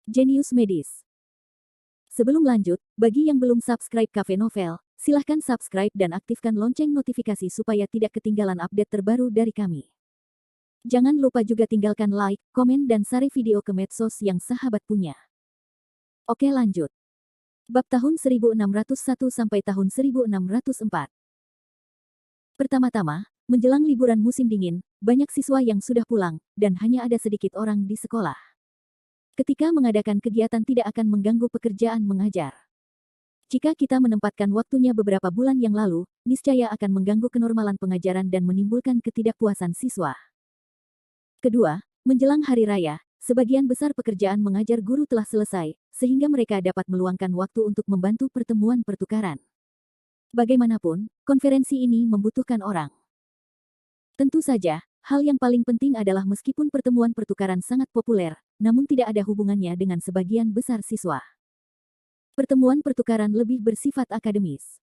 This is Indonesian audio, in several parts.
Genius Medis. Sebelum lanjut, bagi yang belum subscribe Cafe Novel, silahkan subscribe dan aktifkan lonceng notifikasi supaya tidak ketinggalan update terbaru dari kami. Jangan lupa juga tinggalkan like, komen dan share video ke medsos yang sahabat punya. Oke lanjut. Bab tahun 1601 sampai tahun 1604. Pertama-tama, menjelang liburan musim dingin, banyak siswa yang sudah pulang, dan hanya ada sedikit orang di sekolah. Ketika mengadakan kegiatan tidak akan mengganggu pekerjaan mengajar. Jika kita menempatkan waktunya beberapa bulan yang lalu, niscaya akan mengganggu kenormalan pengajaran dan menimbulkan ketidakpuasan siswa. Kedua, menjelang hari raya, sebagian besar pekerjaan mengajar guru telah selesai, sehingga mereka dapat meluangkan waktu untuk membantu pertemuan pertukaran. Bagaimanapun, konferensi ini membutuhkan orang. Tentu saja, hal yang paling penting adalah meskipun pertemuan pertukaran sangat populer, namun tidak ada hubungannya dengan sebagian besar siswa. Pertemuan pertukaran lebih bersifat akademis.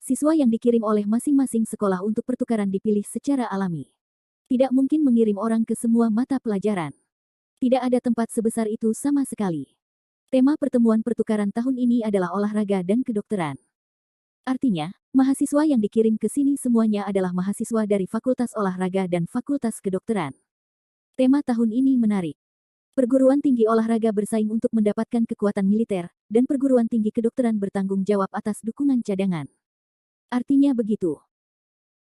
Siswa yang dikirim oleh masing-masing sekolah untuk pertukaran dipilih secara alami. Tidak mungkin mengirim orang ke semua mata pelajaran. Tidak ada tempat sebesar itu sama sekali. Tema pertemuan pertukaran tahun ini adalah olahraga dan kedokteran. Artinya, mahasiswa yang dikirim ke sini semuanya adalah mahasiswa dari Fakultas Olahraga dan Fakultas Kedokteran. Tema tahun ini menarik. Perguruan tinggi olahraga bersaing untuk mendapatkan kekuatan militer, dan perguruan tinggi kedokteran bertanggung jawab atas dukungan cadangan. Artinya begitu.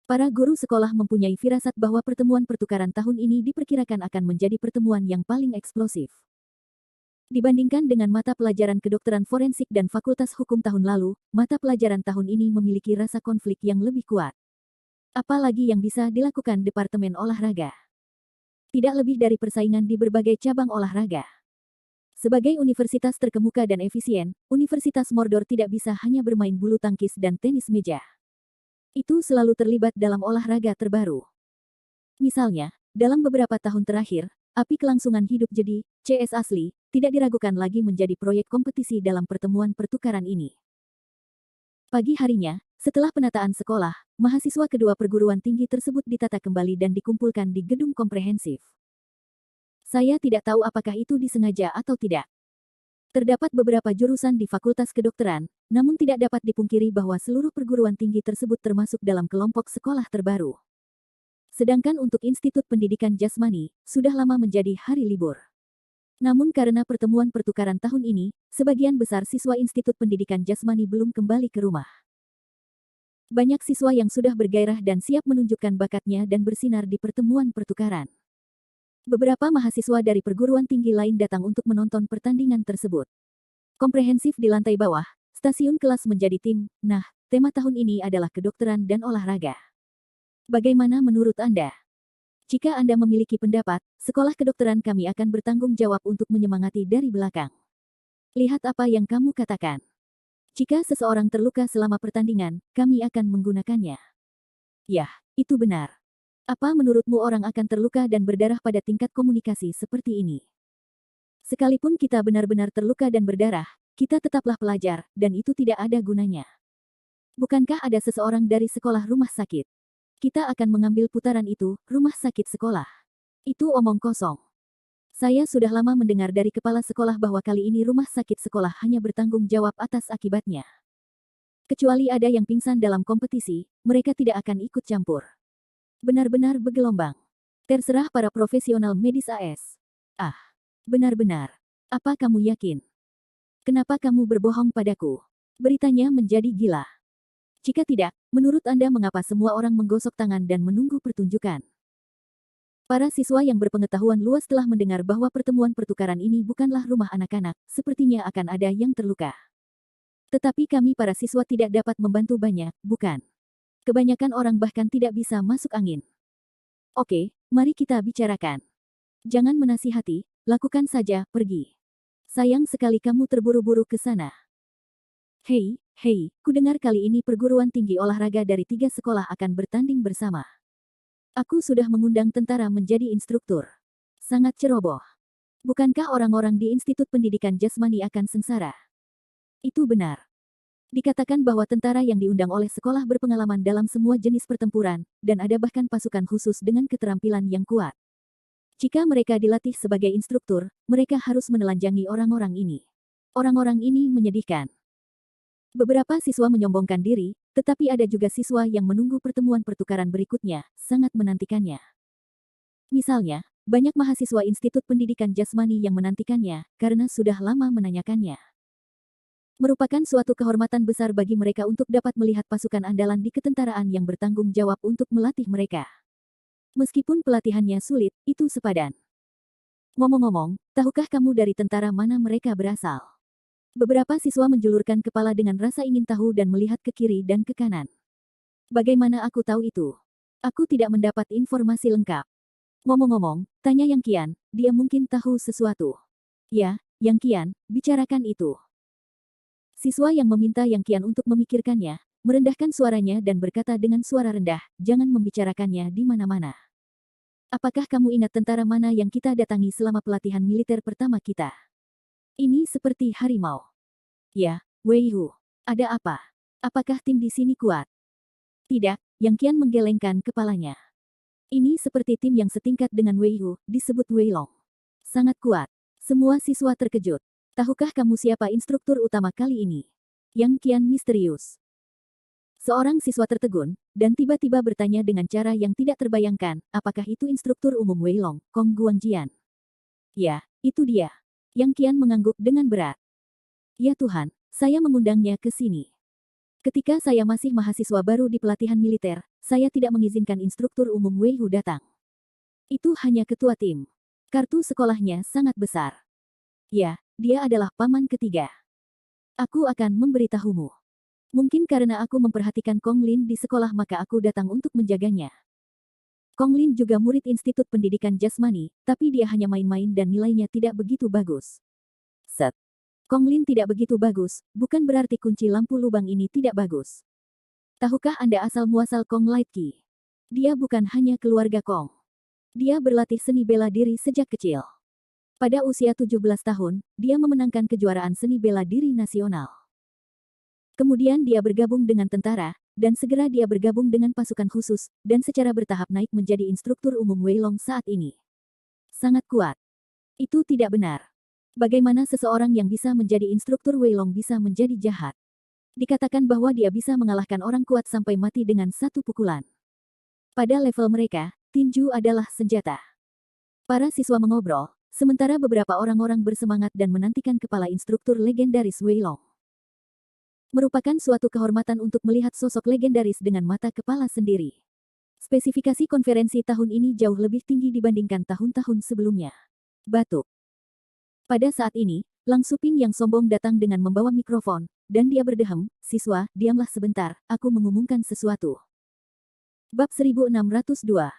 Para guru sekolah mempunyai firasat bahwa pertemuan pertukaran tahun ini diperkirakan akan menjadi pertemuan yang paling eksplosif. Dibandingkan dengan mata pelajaran kedokteran forensik dan fakultas hukum tahun lalu, mata pelajaran tahun ini memiliki rasa konflik yang lebih kuat. Apalagi yang bisa dilakukan Departemen Olahraga. Tidak lebih dari persaingan di berbagai cabang olahraga. Sebagai universitas terkemuka dan efisien, Universitas Mordor tidak bisa hanya bermain bulu tangkis dan tenis meja. Itu selalu terlibat dalam olahraga terbaru. Misalnya, dalam beberapa tahun terakhir, Api Kelangsungan Hidup Jadi, CS Asli, tidak diragukan lagi menjadi proyek kompetisi dalam pertemuan pertukaran ini. Pagi harinya, setelah penataan sekolah, mahasiswa kedua perguruan tinggi tersebut ditata kembali dan dikumpulkan di gedung komprehensif. Saya tidak tahu apakah itu disengaja atau tidak. Terdapat beberapa jurusan di Fakultas Kedokteran, namun tidak dapat dipungkiri bahwa seluruh perguruan tinggi tersebut termasuk dalam kelompok sekolah terbaru. Sedangkan untuk Institut Pendidikan Jasmani, sudah lama menjadi hari libur. Namun karena pertemuan pertukaran tahun ini, sebagian besar siswa Institut Pendidikan Jasmani belum kembali ke rumah. Banyak siswa yang sudah bergairah dan siap menunjukkan bakatnya dan bersinar di pertemuan pertukaran. Beberapa mahasiswa dari perguruan tinggi lain datang untuk menonton pertandingan tersebut. Komprehensif di lantai bawah, stasiun kelas menjadi tim. Nah, tema tahun ini adalah kedokteran dan olahraga. Bagaimana menurut Anda? Jika Anda memiliki pendapat, sekolah kedokteran kami akan bertanggung jawab untuk menyemangati dari belakang. Lihat apa yang kamu katakan. Jika seseorang terluka selama pertandingan, kami akan menggunakannya. Yah, itu benar. Apa menurutmu orang akan terluka dan berdarah pada tingkat komunikasi seperti ini? Sekalipun kita benar-benar terluka dan berdarah, kita tetaplah pelajar, dan itu tidak ada gunanya. Bukankah ada seseorang dari sekolah rumah sakit? Kita akan mengambil putaran itu, rumah sakit sekolah. Itu omong kosong. Saya sudah lama mendengar dari kepala sekolah bahwa kali ini rumah sakit sekolah hanya bertanggung jawab atas akibatnya. Kecuali ada yang pingsan dalam kompetisi, mereka tidak akan ikut campur. Benar-benar bergelombang. Terserah para profesional medis AS. Ah, benar-benar. Apa kamu yakin? Kenapa kamu berbohong padaku? Beritanya menjadi gila. Jika tidak, menurut Anda mengapa semua orang menggosok tangan dan menunggu pertunjukan? Para siswa yang berpengetahuan luas telah mendengar bahwa pertemuan pertukaran ini bukanlah rumah anak-anak, sepertinya akan ada yang terluka. Tetapi kami para siswa tidak dapat membantu banyak, bukan? Kebanyakan orang bahkan tidak bisa masuk angin. Oke, mari kita bicarakan. Jangan menasihati, lakukan saja, pergi. Sayang sekali kamu terburu-buru ke sana. Hei, kudengar kali ini perguruan tinggi olahraga dari 3 sekolah akan bertanding bersama. Aku sudah mengundang tentara menjadi instruktur. Sangat ceroboh. Bukankah orang-orang di Institut Pendidikan Jasmani akan sengsara? Itu benar. Dikatakan bahwa tentara yang diundang oleh sekolah berpengalaman dalam semua jenis pertempuran, dan ada bahkan pasukan khusus dengan keterampilan yang kuat. Jika mereka dilatih sebagai instruktur, mereka harus menelanjangi orang-orang ini. Orang-orang ini menyedihkan. Beberapa siswa menyombongkan diri, tetapi ada juga siswa yang menunggu pertemuan pertukaran berikutnya, sangat menantikannya. Misalnya, banyak mahasiswa Institut Pendidikan Jasmani yang menantikannya, karena sudah lama menanyakannya. Merupakan suatu kehormatan besar bagi mereka untuk dapat melihat pasukan andalan di ketentaraan yang bertanggung jawab untuk melatih mereka. Meskipun pelatihannya sulit, itu sepadan. Ngomong-ngomong, tahukah kamu dari tentara mana mereka berasal? Beberapa siswa menjulurkan kepala dengan rasa ingin tahu dan melihat ke kiri dan ke kanan. Bagaimana aku tahu itu? Aku tidak mendapat informasi lengkap. Ngomong-ngomong, tanya Yang Qian, dia mungkin tahu sesuatu. Ya, Yang Qian, bicarakan itu. Siswa yang meminta Yang Qian untuk memikirkannya, merendahkan suaranya dan berkata dengan suara rendah, jangan membicarakannya di mana-mana. Apakah kamu ingat tentara mana yang kita datangi selama pelatihan militer pertama kita? Ini seperti harimau. Ya, Wei Hu. Ada apa? Apakah tim di sini kuat? Tidak, Yang Qian menggelengkan kepalanya. Ini seperti tim yang setingkat dengan Wei Hu, disebut Wei Long. Sangat kuat. Semua siswa terkejut. Tahukah kamu siapa instruktur utama kali ini? Yang Qian misterius. Seorang siswa tertegun, dan tiba-tiba bertanya dengan cara yang tidak terbayangkan, apakah itu instruktur umum Wei Long, Kong Guangjian? Ya, itu dia. Yang Qian mengangguk dengan berat. Ya Tuhan, saya mengundangnya ke sini. Ketika saya masih mahasiswa baru di pelatihan militer, saya tidak mengizinkan instruktur umum Wei Hu datang. Itu hanya ketua tim. Kartu sekolahnya sangat besar. Ya, dia adalah paman ketiga. Aku akan memberitahumu. Mungkin karena aku memperhatikan Kong Lin di sekolah maka aku datang untuk menjaganya. Kong Lin juga murid Institut Pendidikan Jasmani, tapi dia hanya main-main dan nilainya tidak begitu bagus. Set. Kong Lin tidak begitu bagus, bukan berarti kunci lampu lubang ini tidak bagus. Tahukah Anda asal-muasal Kong Light Qi? Dia bukan hanya keluarga Kong. Dia berlatih seni bela diri sejak kecil. Pada usia 17 tahun, dia memenangkan kejuaraan seni bela diri nasional. Kemudian dia bergabung dengan tentara, dan segera dia bergabung dengan pasukan khusus, dan secara bertahap naik menjadi instruktur umum Wei Long saat ini. Sangat kuat. Itu tidak benar. Bagaimana seseorang yang bisa menjadi instruktur Wei Long bisa menjadi jahat? Dikatakan bahwa dia bisa mengalahkan orang kuat sampai mati dengan satu pukulan. Pada level mereka, tinju adalah senjata. Para siswa mengobrol, sementara beberapa orang-orang bersemangat dan menantikan kepala instruktur legendaris Wei Long. Merupakan suatu kehormatan untuk melihat sosok legendaris dengan mata kepala sendiri. Spesifikasi konferensi tahun ini jauh lebih tinggi dibandingkan tahun-tahun sebelumnya. Batuk. Pada saat ini, Lang Suping yang sombong datang dengan membawa mikrofon, dan dia berdehem, siswa, diamlah sebentar, aku mengumumkan sesuatu. Bab 1602.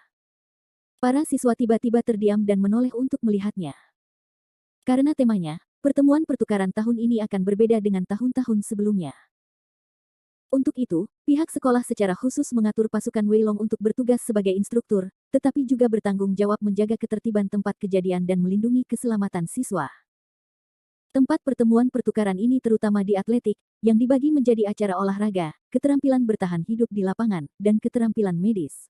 Para siswa tiba-tiba terdiam dan menoleh untuk melihatnya. Karena temanya, pertemuan pertukaran tahun ini akan berbeda dengan tahun-tahun sebelumnya. Untuk itu, pihak sekolah secara khusus mengatur pasukan Wei Long untuk bertugas sebagai instruktur, tetapi juga bertanggung jawab menjaga ketertiban tempat kejadian dan melindungi keselamatan siswa. Tempat pertemuan pertukaran ini terutama di atletik, yang dibagi menjadi acara olahraga, keterampilan bertahan hidup di lapangan, dan keterampilan medis.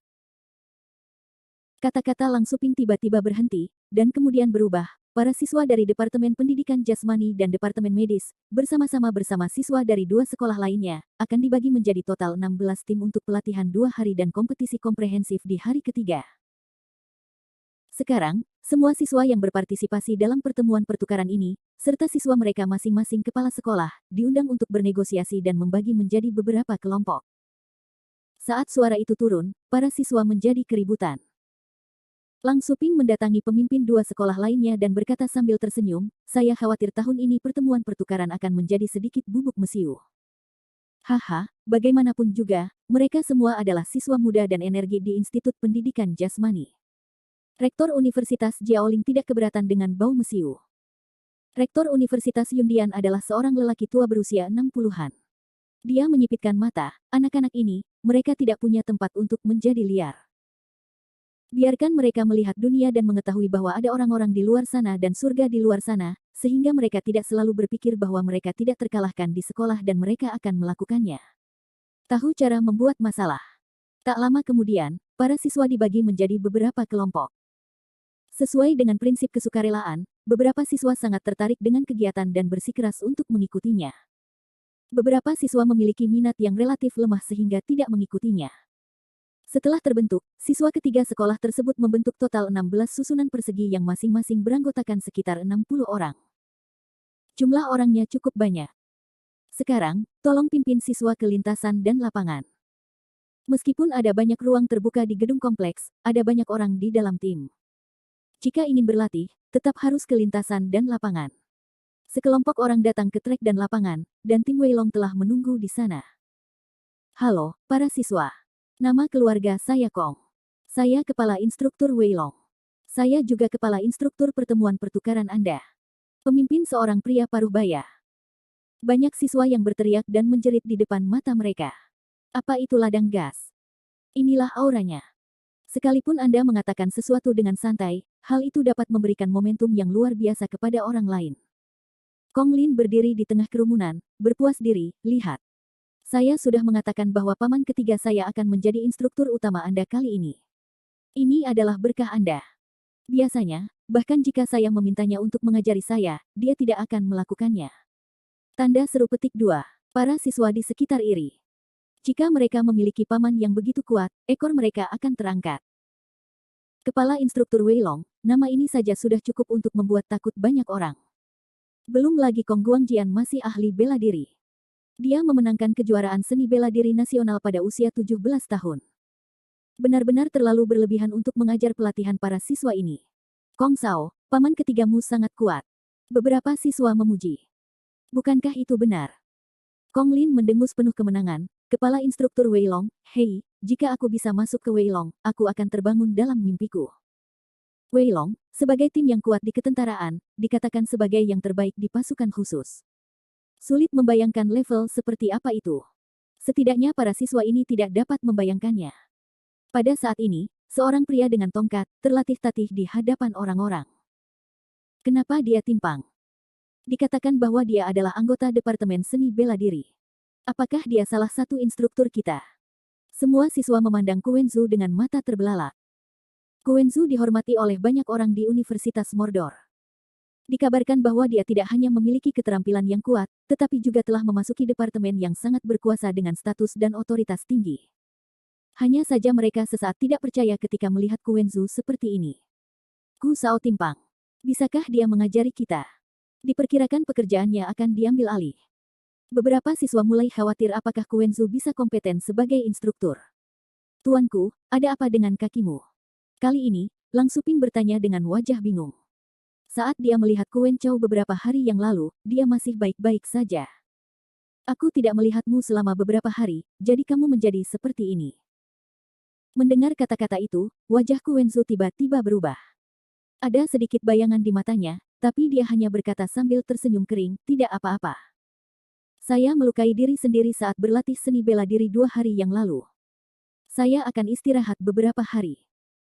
Kata-kata Lang Suping tiba-tiba berhenti, dan kemudian berubah. Para siswa dari Departemen Pendidikan Jasmani dan Departemen Medis, bersama-sama bersama siswa dari dua sekolah lainnya, akan dibagi menjadi total 16 tim untuk pelatihan 2 hari dan kompetisi komprehensif di hari ketiga. Sekarang, semua siswa yang berpartisipasi dalam pertemuan pertukaran ini, serta siswa mereka masing-masing kepala sekolah, diundang untuk bernegosiasi dan membagi menjadi beberapa kelompok. Saat suara itu turun, para siswa menjadi keributan. Lang Suping mendatangi pemimpin dua sekolah lainnya dan berkata sambil tersenyum, saya khawatir tahun ini pertemuan pertukaran akan menjadi sedikit bubuk mesiu. Haha, bagaimanapun juga, mereka semua adalah siswa muda dan energi di Institut Pendidikan Jasmani. Rektor Universitas Jiaoling tidak keberatan dengan bau mesiu. Rektor Universitas Yundian adalah seorang lelaki tua berusia 60-an. Dia menyipitkan mata, anak-anak ini, mereka tidak punya tempat untuk menjadi liar. Biarkan mereka melihat dunia dan mengetahui bahwa ada orang-orang di luar sana dan surga di luar sana, sehingga mereka tidak selalu berpikir bahwa mereka tidak terkalahkan di sekolah dan mereka akan melakukannya. Tahu cara membuat masalah. Tak lama kemudian, para siswa dibagi menjadi beberapa kelompok. Sesuai dengan prinsip kesukarelaan, beberapa siswa sangat tertarik dengan kegiatan dan bersikeras untuk mengikutinya. Beberapa siswa memiliki minat yang relatif lemah sehingga tidak mengikutinya. Setelah terbentuk, siswa ketiga sekolah tersebut membentuk total 16 susunan persegi yang masing-masing beranggotakan sekitar 60 orang. Jumlah orangnya cukup banyak. Sekarang, tolong pimpin siswa ke lintasan dan lapangan. Meskipun ada banyak ruang terbuka di gedung kompleks, ada banyak orang di dalam tim. Jika ingin berlatih, tetap harus ke lintasan dan lapangan. Sekelompok orang datang ke trek dan lapangan, dan tim Weilong telah menunggu di sana. Halo, para siswa. Nama keluarga saya Kong. Saya kepala instruktur Weilong. Saya juga kepala instruktur pertemuan pertukaran Anda. Pemimpin seorang pria paruh baya. Banyak siswa yang berteriak dan menjerit di depan mata mereka. Apa itu ladang gas? Inilah auranya. Sekalipun Anda mengatakan sesuatu dengan santai, hal itu dapat memberikan momentum yang luar biasa kepada orang lain. Kong Lin berdiri di tengah kerumunan, berpuas diri, lihat. Saya sudah mengatakan bahwa paman ketiga saya akan menjadi instruktur utama Anda kali ini. Ini adalah berkah Anda. Biasanya, bahkan jika saya memintanya untuk mengajari saya, dia tidak akan melakukannya. Tanda seru petik 2. Para siswa di sekitar iri. Jika mereka memiliki paman yang begitu kuat, ekor mereka akan terangkat. Kepala instruktur Weilong, nama ini saja sudah cukup untuk membuat takut banyak orang. Belum lagi Kong Guangjian masih ahli bela diri. Dia memenangkan kejuaraan seni bela diri nasional pada usia 17 tahun. Benar-benar terlalu berlebihan untuk mengajar pelatihan para siswa ini. Kong Sao, paman ketigamu sangat kuat. Beberapa siswa memuji. Bukankah itu benar? Kong Lin mendengus penuh kemenangan. Kepala instruktur Weilong, hei, jika aku bisa masuk ke Weilong, aku akan terbangun dalam mimpiku. Weilong, sebagai tim yang kuat di ketentaraan, dikatakan sebagai yang terbaik di pasukan khusus. Sulit membayangkan level seperti apa itu. Setidaknya para siswa ini tidak dapat membayangkannya. Pada saat ini, seorang pria dengan tongkat, terlatih-tatih di hadapan orang-orang. Kenapa dia timpang? Dikatakan bahwa dia adalah anggota Departemen Seni Bela Diri. Apakah dia salah satu instruktur kita? Semua siswa memandang Kuwenzu dengan mata terbelalak. Kuwenzu dihormati oleh banyak orang di Universitas Mordor. Dikabarkan bahwa dia tidak hanya memiliki keterampilan yang kuat, tetapi juga telah memasuki departemen yang sangat berkuasa dengan status dan otoritas tinggi. Hanya saja mereka sesaat tidak percaya ketika melihat Kuwenzu seperti ini. Ku Sao timpang. Bisakah dia mengajari kita? Diperkirakan pekerjaannya akan diambil alih. Beberapa siswa mulai khawatir apakah Kuwenzu bisa kompeten sebagai instruktur. Tuanku, ada apa dengan kakimu? Kali ini, Lang Suping bertanya dengan wajah bingung. Saat dia melihat Kuen Chou beberapa hari yang lalu, dia masih baik-baik saja. Aku tidak melihatmu selama beberapa hari, jadi kamu menjadi seperti ini. Mendengar kata-kata itu, wajah Kuwenzu tiba-tiba berubah. Ada sedikit bayangan di matanya, tapi dia hanya berkata sambil tersenyum kering, tidak apa-apa. Saya melukai diri sendiri saat berlatih seni bela diri 2 hari yang lalu. Saya akan istirahat beberapa hari.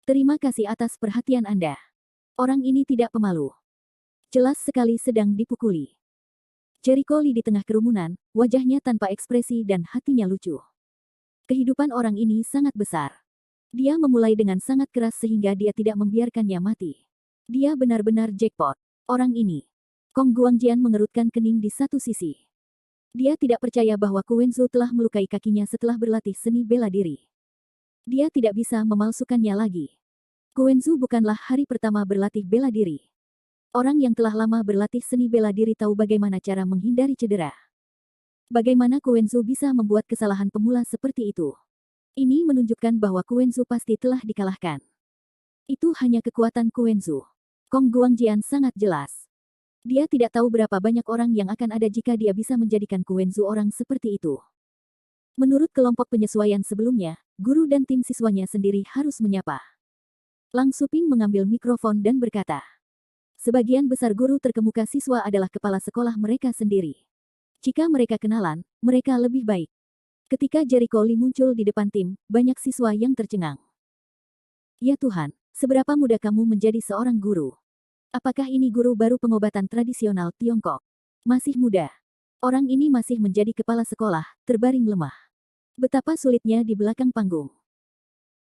Terima kasih atas perhatian Anda. Orang ini tidak pemalu. Jelas sekali sedang dipukuli. Jericho Lee di tengah kerumunan, wajahnya tanpa ekspresi dan hatinya lucu. Kehidupan orang ini sangat besar. Dia memulai dengan sangat keras sehingga dia tidak membiarkannya mati. Dia benar-benar jackpot. Orang ini. Kong Guangjian mengerutkan kening di satu sisi. Dia tidak percaya bahwa Kuwenzu telah melukai kakinya setelah berlatih seni bela diri. Dia tidak bisa memalsukannya lagi. Kuwenzu bukanlah hari pertama berlatih bela diri. Orang yang telah lama berlatih seni bela diri tahu bagaimana cara menghindari cedera. Bagaimana Kuwenzu bisa membuat kesalahan pemula seperti itu? Ini menunjukkan bahwa Kuwenzu pasti telah dikalahkan. Itu hanya kekuatan Kuwenzu. Kong Guangjian sangat jelas. Dia tidak tahu berapa banyak orang yang akan ada jika dia bisa menjadikan Kuwenzu orang seperti itu. Menurut kelompok penyesuaian sebelumnya, guru dan tim siswanya sendiri harus menyapa. Lang Suping mengambil mikrofon dan berkata, sebagian besar guru terkemuka siswa adalah kepala sekolah mereka sendiri. Jika mereka kenalan, mereka lebih baik. Ketika Jericho Lee muncul di depan tim, banyak siswa yang tercengang. Ya Tuhan, seberapa muda kamu menjadi seorang guru? Apakah ini guru baru pengobatan tradisional Tiongkok? Masih muda. Orang ini masih menjadi kepala sekolah, terbaring lemah. Betapa sulitnya di belakang panggung.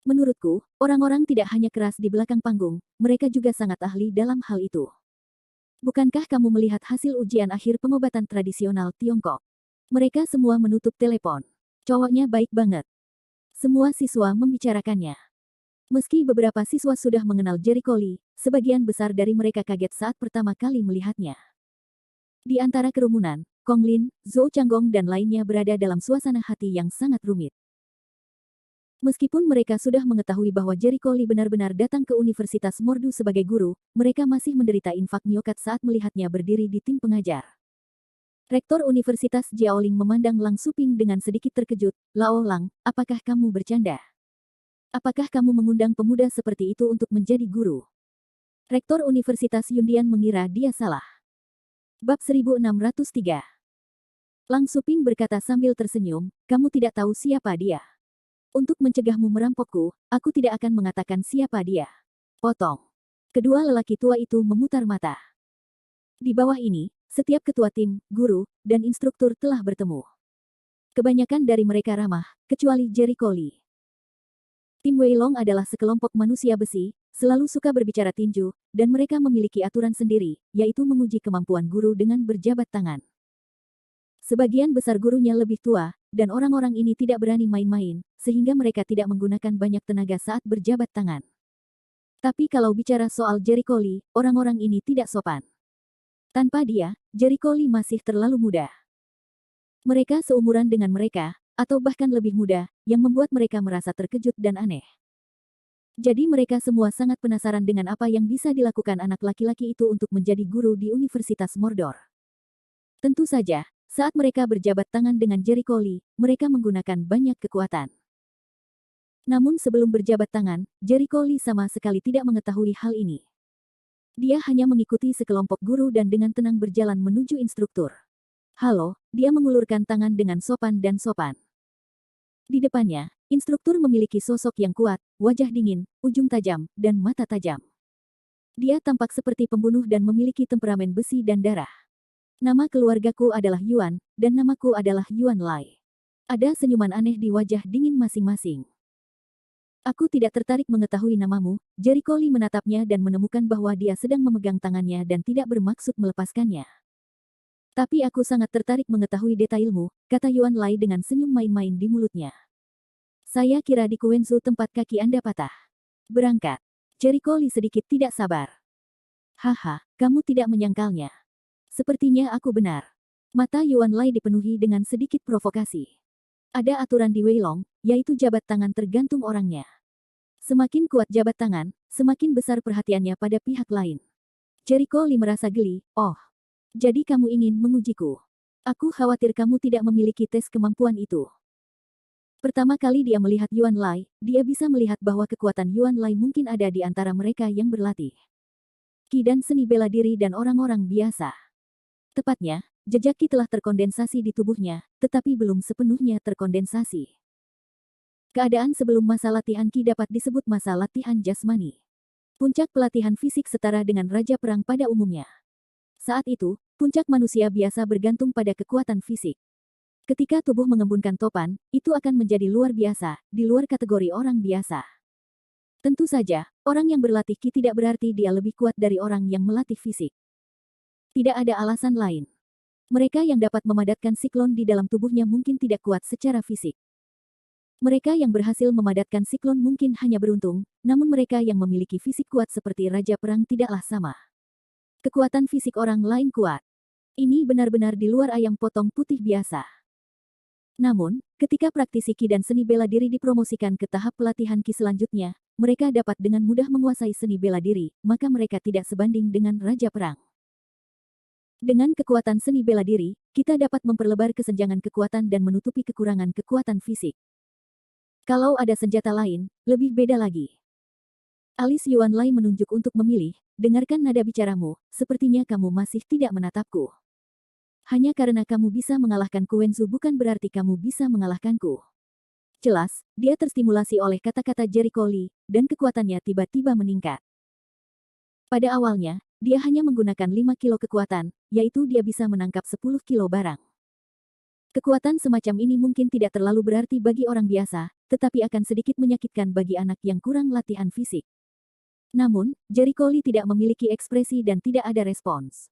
Menurutku, orang-orang tidak hanya keras di belakang panggung, mereka juga sangat ahli dalam hal itu. Bukankah kamu melihat hasil ujian akhir pengobatan tradisional Tiongkok? Mereka semua menutup telepon. Cowoknya baik banget. Semua siswa membicarakannya. Meski beberapa siswa sudah mengenal Jericho Lee, sebagian besar dari mereka kaget saat pertama kali melihatnya. Di antara kerumunan, Kong Lin, Zhou Changgong dan lainnya berada dalam suasana hati yang sangat rumit. Meskipun mereka sudah mengetahui bahwa Jericho Lee benar-benar datang ke Universitas Mordu sebagai guru, mereka masih menderita infak miokat saat melihatnya berdiri di tim pengajar. Rektor Universitas Jiaoling memandang Lang Suping dengan sedikit terkejut. Lao Lang, apakah kamu bercanda? Apakah kamu mengundang pemuda seperti itu untuk menjadi guru? Rektor Universitas Yundian mengira dia salah. Bab 1603. Lang Suping berkata sambil tersenyum, kamu tidak tahu siapa dia. Untuk mencegahmu merampokku, aku tidak akan mengatakan siapa dia. Potong. Kedua lelaki tua itu memutar mata. Di bawah ini, setiap ketua tim, guru, dan instruktur telah bertemu. Kebanyakan dari mereka ramah, kecuali Jericho Lee. Tim Weilong adalah sekelompok manusia besi, selalu suka berbicara tinju, dan mereka memiliki aturan sendiri, yaitu menguji kemampuan guru dengan berjabat tangan. Sebagian besar gurunya lebih tua, dan orang-orang ini tidak berani main-main, sehingga mereka tidak menggunakan banyak tenaga saat berjabat tangan. Tapi kalau bicara soal Jericho Lee, orang-orang ini tidak sopan. Tanpa dia, Jericho Lee masih terlalu muda. Mereka seumuran dengan mereka, atau bahkan lebih muda, yang membuat mereka merasa terkejut dan aneh. Jadi mereka semua sangat penasaran dengan apa yang bisa dilakukan anak laki-laki itu untuk menjadi guru di Universitas Mordor. Tentu saja, saat mereka berjabat tangan dengan Jericho Lee, mereka menggunakan banyak kekuatan. Namun sebelum berjabat tangan, Jericho Lee sama sekali tidak mengetahui hal ini. Dia hanya mengikuti sekelompok guru dan dengan tenang berjalan menuju instruktur. Halo, dia mengulurkan tangan dengan sopan dan sopan. Di depannya, instruktur memiliki sosok yang kuat, wajah dingin, ujung tajam, dan mata tajam. Dia tampak seperti pembunuh dan memiliki temperamen besi dan darah. Nama keluargaku adalah Yuan, dan namaku adalah Yuan Lai. Ada senyuman aneh di wajah dingin masing-masing. Aku tidak tertarik mengetahui namamu. Jericho Lee menatapnya dan menemukan bahwa dia sedang memegang tangannya dan tidak bermaksud melepaskannya. Tapi aku sangat tertarik mengetahui detailmu, kata Yuan Lai dengan senyum main-main di mulutnya. Saya kira di Kuenzu tempat kaki Anda patah. Berangkat. Jericho Lee sedikit tidak sabar. Haha, kamu tidak menyangkalnya. Sepertinya aku benar. Mata Yuan Lai dipenuhi dengan sedikit provokasi. Ada aturan di Weilong, yaitu jabat tangan tergantung orangnya. Semakin kuat jabat tangan, semakin besar perhatiannya pada pihak lain. Jericho Lee merasa geli, oh. Jadi kamu ingin mengujiku. Aku khawatir kamu tidak memiliki tes kemampuan itu. Pertama kali dia melihat Yuan Lai, dia bisa melihat bahwa kekuatan Yuan Lai mungkin ada di antara mereka yang berlatih. Ki dan seni bela diri dan orang-orang biasa. Tepatnya, jejak Ki telah terkondensasi di tubuhnya, tetapi belum sepenuhnya terkondensasi. Keadaan sebelum masa latihan Ki dapat disebut masa latihan jasmani. Puncak pelatihan fisik setara dengan raja perang pada umumnya. Saat itu, puncak manusia biasa bergantung pada kekuatan fisik. Ketika tubuh mengembunkan topan, itu akan menjadi luar biasa, di luar kategori orang biasa. Tentu saja, orang yang berlatih Ki tidak berarti dia lebih kuat dari orang yang melatih fisik. Tidak ada alasan lain. Mereka yang dapat memadatkan siklon di dalam tubuhnya mungkin tidak kuat secara fisik. Mereka yang berhasil memadatkan siklon mungkin hanya beruntung, namun mereka yang memiliki fisik kuat seperti Raja Perang tidaklah sama. Kekuatan fisik orang lain kuat. Ini benar-benar di luar ayam potong putih biasa. Namun, ketika praktisi Ki dan seni bela diri dipromosikan ke tahap pelatihan Ki selanjutnya, mereka dapat dengan mudah menguasai seni bela diri, maka mereka tidak sebanding dengan Raja Perang. Dengan kekuatan seni bela diri, kita dapat memperlebar kesenjangan kekuatan dan menutupi kekurangan kekuatan fisik. Kalau ada senjata lain, lebih beda lagi. Alis Yuan Lai menunjuk untuk memilih, dengarkan nada bicaramu, sepertinya kamu masih tidak menatapku. Hanya karena kamu bisa mengalahkan Kuenzu bukan berarti kamu bisa mengalahkanku. Jelas, dia terstimulasi oleh kata-kata Jericho Lee, dan kekuatannya tiba-tiba meningkat. Pada awalnya, dia hanya menggunakan 5 kilo kekuatan, yaitu dia bisa menangkap 10 kilo barang. Kekuatan semacam ini mungkin tidak terlalu berarti bagi orang biasa, tetapi akan sedikit menyakitkan bagi anak yang kurang latihan fisik. Namun, Jericho Lee tidak memiliki ekspresi dan tidak ada respons.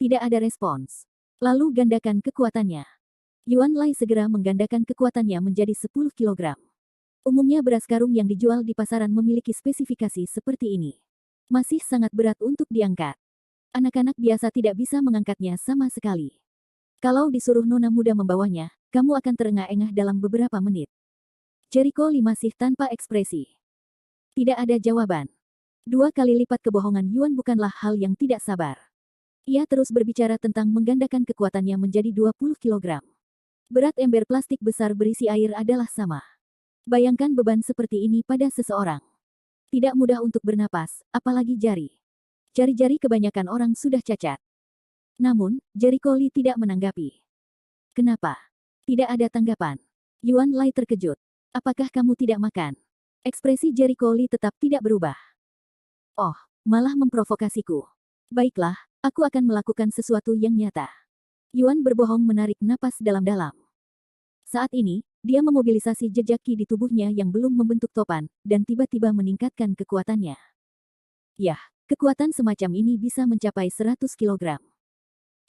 Tidak ada respons. Lalu gandakan kekuatannya. Yuan Lai segera menggandakan kekuatannya menjadi 10 kg. Umumnya beras karung yang dijual di pasaran memiliki spesifikasi seperti ini. Masih sangat berat untuk diangkat. Anak-anak biasa tidak bisa mengangkatnya sama sekali. Kalau disuruh nona muda membawanya, kamu akan terengah-engah dalam beberapa menit. Jericho Lee masih tanpa ekspresi. Tidak ada jawaban. 2 kali lipat kebohongan Yuan bukanlah hal yang tidak sabar. Ia terus berbicara tentang menggandakan kekuatannya menjadi 20 kg. Berat ember plastik besar berisi air adalah sama. Bayangkan beban seperti ini pada seseorang. Tidak mudah untuk bernapas, apalagi jari. Jari-jari kebanyakan orang sudah cacat. Namun, Jericho Lee tidak menanggapi. Kenapa? Tidak ada tanggapan. Yuan Lai terkejut. Apakah kamu tidak makan? Ekspresi Jericho Lee tetap tidak berubah. Oh, malah memprovokasiku. Baiklah, aku akan melakukan sesuatu yang nyata. Yuan berbohong menarik napas dalam-dalam. Saat ini, dia memobilisasi jejak ki di tubuhnya yang belum membentuk topan, dan tiba-tiba meningkatkan kekuatannya. Yah, kekuatan semacam ini bisa mencapai 100 kg.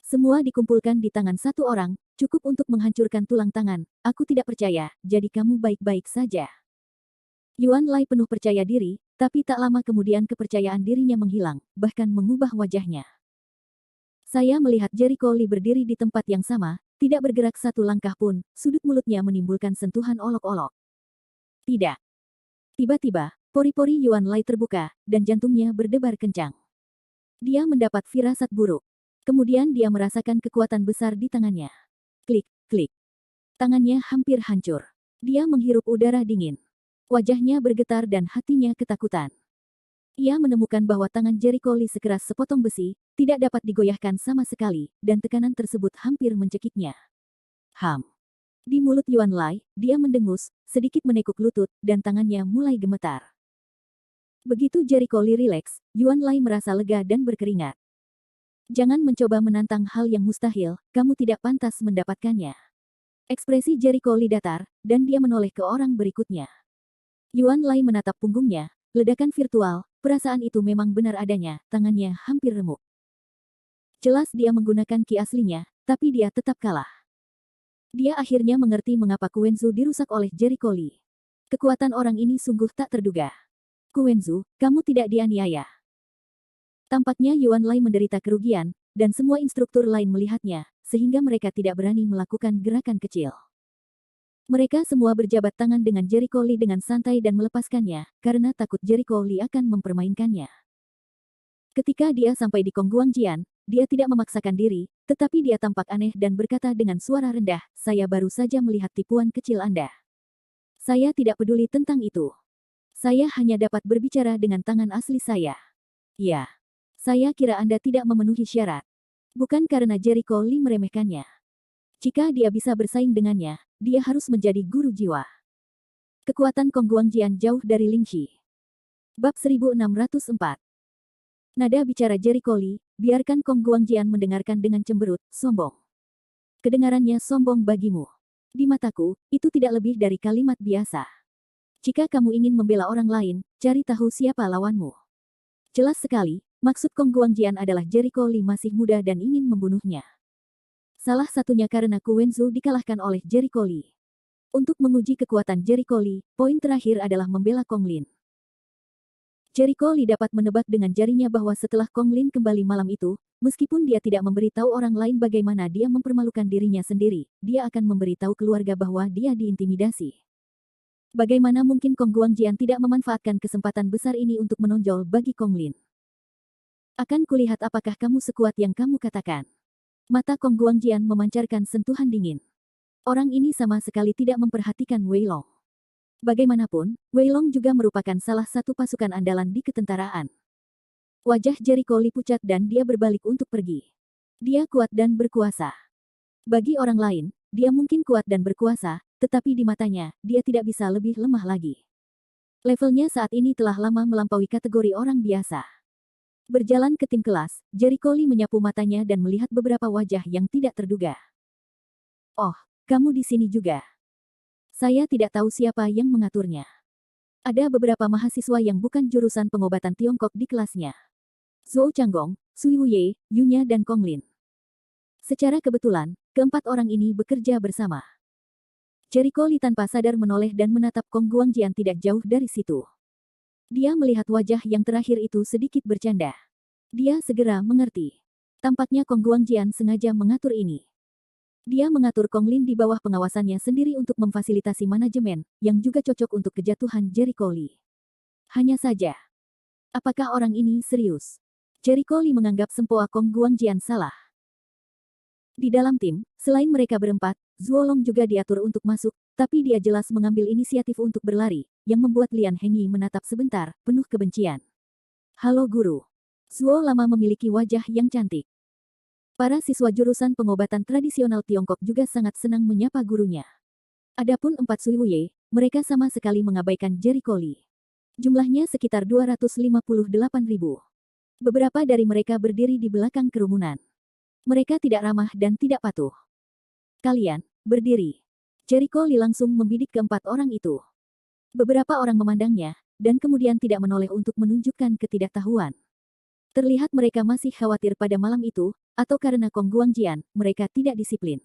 Semua dikumpulkan di tangan satu orang, cukup untuk menghancurkan tulang tangan. Aku tidak percaya, jadi kamu baik-baik saja. Yuan Lai penuh percaya diri, tapi tak lama kemudian kepercayaan dirinya menghilang, bahkan mengubah wajahnya. Saya melihat Jericho Lee berdiri di tempat yang sama, tidak bergerak satu langkah pun, sudut mulutnya menimbulkan sentuhan olok-olok. Tidak. Tiba-tiba, pori-pori Yuan Lai terbuka, dan jantungnya berdebar kencang. Dia mendapat firasat buruk. Kemudian dia merasakan kekuatan besar di tangannya. Klik, klik. Tangannya hampir hancur. Dia menghirup udara dingin. Wajahnya bergetar dan hatinya ketakutan. Ia menemukan bahwa tangan Jericho Lee sekeras sepotong besi, tidak dapat digoyahkan sama sekali, dan tekanan tersebut hampir mencekiknya. Di mulut Yuan Lai, dia mendengus, sedikit menekuk lutut, dan tangannya mulai gemetar. Begitu Jericho Lee rileks, Yuan Lai merasa lega dan berkeringat. Jangan mencoba menantang hal yang mustahil, kamu tidak pantas mendapatkannya. Ekspresi Jericho Lee datar, dan dia menoleh ke orang berikutnya. Yuan Lai menatap punggungnya, ledakan virtual, perasaan itu memang benar adanya, tangannya hampir remuk. Jelas dia menggunakan ki aslinya, tapi dia tetap kalah. Dia akhirnya mengerti mengapa Kuwenzu dirusak oleh Jericho Lee. Kekuatan orang ini sungguh tak terduga. Kuwenzu, kamu tidak dianiaya. Tampaknya Yuan Lai menderita kerugian, dan semua instruktur lain melihatnya, sehingga mereka tidak berani melakukan gerakan kecil. Mereka semua berjabat tangan dengan Jericho Lee dengan santai dan melepaskannya, karena takut Jericho Lee akan mempermainkannya. Ketika dia sampai di Kongguangjian, dia tidak memaksakan diri, tetapi dia tampak aneh dan berkata dengan suara rendah, "Saya baru saja melihat tipuan kecil Anda. Saya tidak peduli tentang itu. Saya hanya dapat berbicara dengan tangan asli saya." Ya. Saya kira Anda tidak memenuhi syarat. Bukan karena Jericho Lee meremehkannya. Jika dia bisa bersaing dengannya, dia harus menjadi guru jiwa. Kekuatan Kongguangjian jauh dari Lingxi. Bab 1604. Nada bicara Jericho Lee, biarkan Kongguangjian mendengarkan dengan cemberut, sombong. Kedengarannya sombong bagimu. Di mataku, itu tidak lebih dari kalimat biasa. Jika kamu ingin membela orang lain, cari tahu siapa lawanmu. Jelas sekali, maksud Kongguangjian adalah Jericho Lee masih muda dan ingin membunuhnya. Salah satunya karena Kuwenzu dikalahkan oleh Jericho Lee. Untuk menguji kekuatan Jericho Lee, poin terakhir adalah membela Kong Lin. Jericho Lee dapat menebak dengan jarinya bahwa setelah Kong Lin kembali malam itu, meskipun dia tidak memberitahu orang lain bagaimana dia mempermalukan dirinya sendiri, dia akan memberitahu keluarga bahwa dia diintimidasi. Bagaimana mungkin Kongguangjian tidak memanfaatkan kesempatan besar ini untuk menonjol bagi Kong Lin? Akan kulihat apakah kamu sekuat yang kamu katakan. Mata Kongguangjian memancarkan sentuhan dingin. Orang ini sama sekali tidak memperhatikan Wei Long. Bagaimanapun, Wei Long juga merupakan salah satu pasukan andalan di ketentaraan. Wajah Jericho Lee pucat dan dia berbalik untuk pergi. Dia kuat dan berkuasa. Bagi orang lain, dia mungkin kuat dan berkuasa, tetapi di matanya, dia tidak bisa lebih lemah lagi. Levelnya saat ini telah lama melampaui kategori orang biasa. Berjalan ke tim kelas, Jericho Lee menyapu matanya dan melihat beberapa wajah yang tidak terduga. Oh, kamu di sini juga. Saya tidak tahu siapa yang mengaturnya. Ada beberapa mahasiswa yang bukan jurusan pengobatan Tiongkok di kelasnya. Zhou Changgong, Sui Wuye, Yunya dan Kong Lin. Secara kebetulan, keempat orang ini bekerja bersama. Jericho Lee tanpa sadar menoleh dan menatap Kong Guangjian tidak jauh dari situ. Dia melihat wajah yang terakhir itu sedikit bercanda. Dia segera mengerti. Tampaknya Kong Guangjian sengaja mengatur ini. Dia mengatur Kong Lin di bawah pengawasannya sendiri untuk memfasilitasi manajemen, yang juga cocok untuk kejatuhan Jericho Lee. Hanya saja, apakah orang ini serius? Jericho Lee menganggap sempoa Kong Guangjian salah. Di dalam tim, selain mereka berempat, Zuolong juga diatur untuk masuk, tapi dia jelas mengambil inisiatif untuk berlari, yang membuat Lian Hengyi menatap sebentar, penuh kebencian. Halo guru. Zuo lama memiliki wajah yang cantik. Para siswa jurusan pengobatan tradisional Tiongkok juga sangat senang menyapa gurunya. Adapun empat Sui Wuye, mereka sama sekali mengabaikan Jericho Lee. Jumlahnya sekitar 258.000. Beberapa dari mereka berdiri di belakang kerumunan. Mereka tidak ramah dan tidak patuh. Kalian, berdiri. Jericho Lee langsung membidik keempat orang itu. Beberapa orang memandangnya, dan kemudian tidak menoleh untuk menunjukkan ketidaktahuan. Terlihat mereka masih khawatir pada malam itu, atau karena Kong Guangjian, mereka tidak disiplin.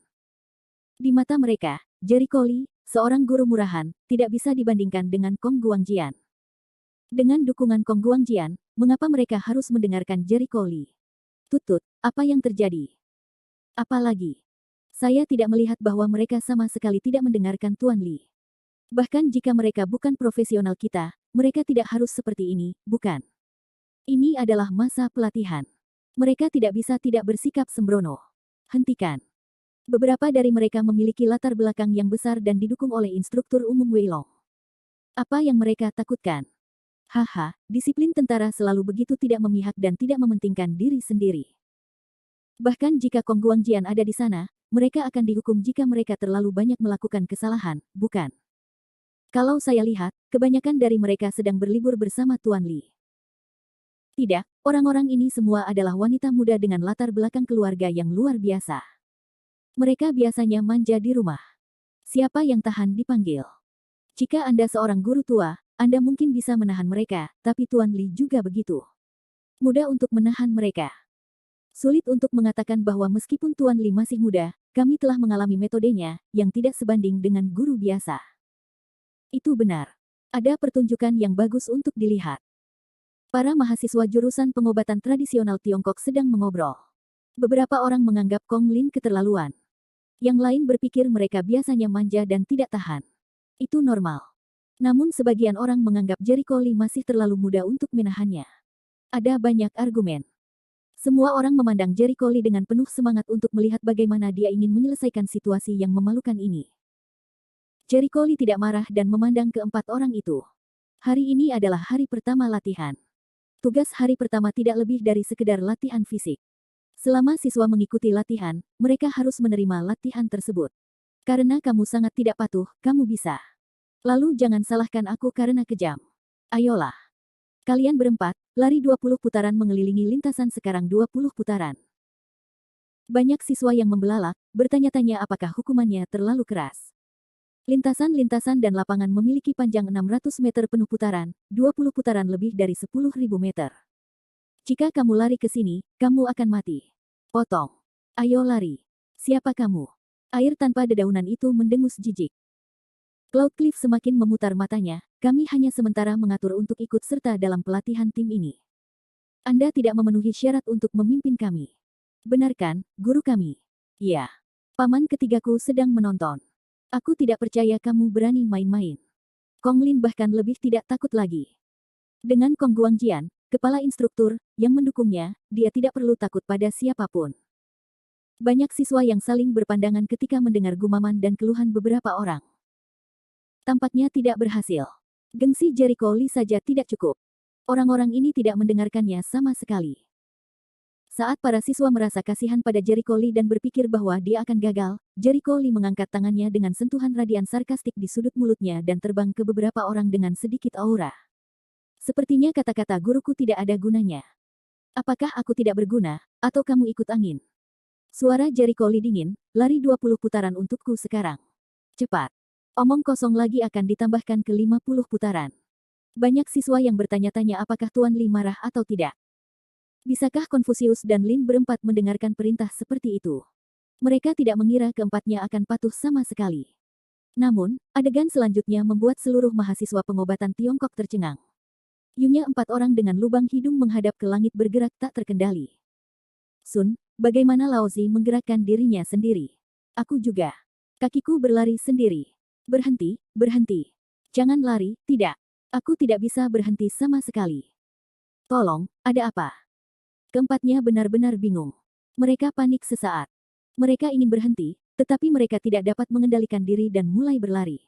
Di mata mereka, Jericho Lee, seorang guru murahan, tidak bisa dibandingkan dengan Kong Guangjian. Dengan dukungan Kong Guangjian, mengapa mereka harus mendengarkan Jericho Lee? Tutut, apa yang terjadi? Apalagi, saya tidak melihat bahwa mereka sama sekali tidak mendengarkan Tuan Lee. Bahkan jika mereka bukan profesional kita, mereka tidak harus seperti ini, bukan? Ini adalah masa pelatihan. Mereka tidak bisa tidak bersikap sembrono. Hentikan. Beberapa dari mereka memiliki latar belakang yang besar dan didukung oleh instruktur umum Wei Long. Apa yang mereka takutkan? Haha, disiplin tentara selalu begitu tidak memihak dan tidak mementingkan diri sendiri. Bahkan jika Kong Guangjian ada di sana, mereka akan dihukum jika mereka terlalu banyak melakukan kesalahan, bukan? Kalau saya lihat, kebanyakan dari mereka sedang berlibur bersama Tuan Lee. Tidak, orang-orang ini semua adalah wanita muda dengan latar belakang keluarga yang luar biasa. Mereka biasanya manja di rumah. Siapa yang tahan dipanggil? Jika Anda seorang guru tua, Anda mungkin bisa menahan mereka, tapi Tuan Lee juga begitu. Mudah untuk menahan mereka. Sulit untuk mengatakan bahwa meskipun Tuan Lee masih muda, kami telah mengalami metodenya, yang tidak sebanding dengan guru biasa. Itu benar. Ada pertunjukan yang bagus untuk dilihat. Para mahasiswa jurusan pengobatan tradisional Tiongkok sedang mengobrol. Beberapa orang menganggap Kong Lin keterlaluan. Yang lain berpikir mereka biasanya manja dan tidak tahan. Itu normal. Namun sebagian orang menganggap Jericho Lee masih terlalu muda untuk menahannya. Ada banyak argumen. Semua orang memandang Jericho Lee dengan penuh semangat untuk melihat bagaimana dia ingin menyelesaikan situasi yang memalukan ini. Jericho Lee tidak marah dan memandang keempat orang itu. Hari ini adalah hari pertama latihan. Tugas hari pertama tidak lebih dari sekedar latihan fisik. Selama siswa mengikuti latihan, mereka harus menerima latihan tersebut. Karena kamu sangat tidak patuh, kamu bisa. Lalu jangan salahkan aku karena kejam. Ayolah. Kalian berempat, lari 20 putaran mengelilingi lintasan sekarang 20 putaran. Banyak siswa yang membelalak, bertanya-tanya apakah hukumannya terlalu keras. Lintasan-lintasan dan lapangan memiliki panjang 600 meter penuh putaran, 20 putaran lebih dari 10.000 meter. Jika kamu lari ke sini, kamu akan mati. Potong. Ayo lari. Siapa kamu? Air tanpa dedaunan itu mendengus jijik. Cloudcliff semakin memutar matanya, kami hanya sementara mengatur untuk ikut serta dalam pelatihan tim ini. Anda tidak memenuhi syarat untuk memimpin kami. Benar kan, guru kami? Ya. Paman ketigaku sedang menonton. Aku tidak percaya kamu berani main-main. Kong Lin bahkan lebih tidak takut lagi. Dengan Kong Guangjian, kepala instruktur, yang mendukungnya, dia tidak perlu takut pada siapapun. Banyak siswa yang saling berpandangan ketika mendengar gumaman dan keluhan beberapa orang. Tampaknya tidak berhasil. Gengsi Jericho Lee saja tidak cukup. Orang-orang ini tidak mendengarkannya sama sekali. Saat para siswa merasa kasihan pada Jericho Lee dan berpikir bahwa dia akan gagal, Jericho Lee mengangkat tangannya dengan sentuhan radian sarkastik di sudut mulutnya dan terbang ke beberapa orang dengan sedikit aura. Sepertinya kata-kata guruku tidak ada gunanya. Apakah aku tidak berguna, atau kamu ikut angin? Suara jari Koli dingin, lari 20 putaran untukku sekarang. Cepat. Omong kosong lagi akan ditambahkan ke 50 putaran. Banyak siswa yang bertanya-tanya apakah Tuan Li marah atau tidak. Bisakah Konfusius dan Lin berempat mendengarkan perintah seperti itu? Mereka tidak mengira keempatnya akan patuh sama sekali. Namun, adegan selanjutnya membuat seluruh mahasiswa pengobatan Tiongkok tercengang. Yunya 4 orang dengan lubang hidung menghadap ke langit bergerak tak terkendali. Sun, bagaimana Laozi menggerakkan dirinya sendiri? Aku juga. Kakiku berlari sendiri. Berhenti, berhenti. Jangan lari, tidak. Aku tidak bisa berhenti sama sekali. Tolong, ada apa? Keempatnya benar-benar bingung. Mereka panik sesaat. Mereka ingin berhenti, tetapi mereka tidak dapat mengendalikan diri dan mulai berlari.